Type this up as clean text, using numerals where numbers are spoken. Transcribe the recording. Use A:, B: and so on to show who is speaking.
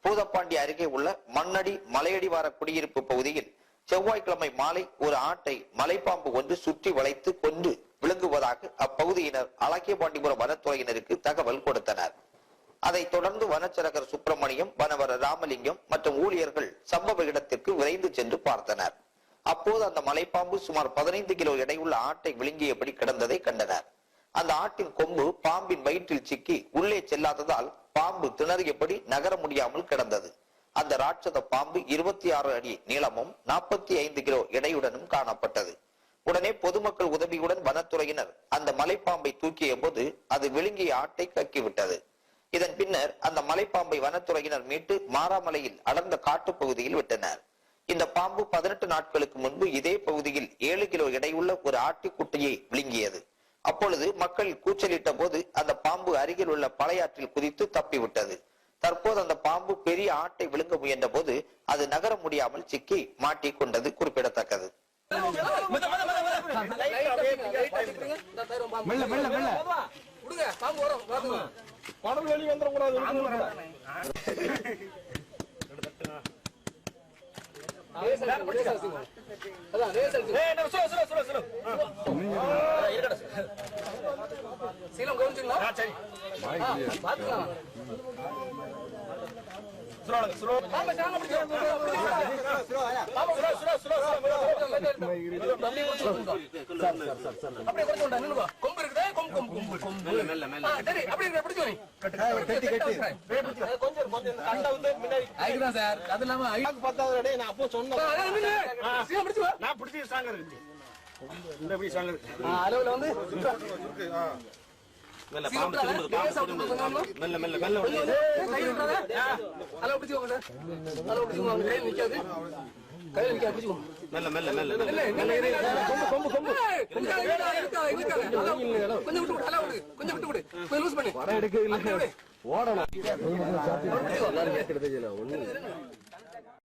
A: பூதப்பாண்டி அருகே உள்ள மண்ணடி மலையடிவார குடியிருப்பு பகுதியில் செவ்வாய்க்கிழமை மாலை ஒரு ஆட்டை மலைப்பாம்பு ஒன்று சுற்றி வளைத்து கொண்டு விழுங்குவதாக அப்பகுதியினர் அழகியபாண்டிபுரம் வனத்துறையினருக்கு தகவல் கொடுத்தனர். அதைத் தொடர்ந்து வனச்சரகர் சுப்பிரமணியம், வனவர் ராமலிங்கம் மற்றும் ஊழியர்கள் சம்பவ இடத்திற்கு விரைந்து சென்று பார்த்தனர். அப்போது அந்த மலைப்பாம்பு சுமார் 15 கிலோ எடையுள்ள ஆட்டை விழுங்கியபடி கிடந்ததை கண்டனர். அந்த ஆட்டின் கொம்பு பாம்பின் வயிற்றில் சிக்கி உள்ளே செல்லாததால் பாம்பு திணறியபடி நகர முடியாமல் கிடந்தது. அந்த ராட்சத பாம்பு 26 அடி நீளமும் 45 கிலோ எடையுடனும் காணப்பட்டது. உடனே பொதுமக்கள் உதவியுடன் வனத்துறையினர் அந்த மலைப்பாம்பை தூக்கிய போது அது விழுங்கிய ஆட்டை கக்கிவிட்டது. இதன் பின்னர் அந்த மலைப்பாம்பை வனத்துறையினர் மீட்டு மாராமலையில் அடர்ந்த காட்டுப் பகுதியில் விட்டனர். இந்த பாம்பு 18 நாட்களுக்கு முன்பு இதே பகுதியில் 7 கிலோ எடையுள்ள ஒரு ஆட்டுக்குட்டியை விழுங்கியது. அப்பொழுது மக்கள் கூச்சலிட்ட போது அந்த பாம்பு அருகில் உள்ள பழையாற்றில் குதித்து தப்பிவிட்டது. தற்போது அந்த பாம்பு பெரிய ஆட்டை விழுங்க முயன்ற போது அது நகர முடியாமல் சிக்கி மாட்டிக் கொண்டது குறிப்பிடத்தக்கது.
B: கொஞ்சம்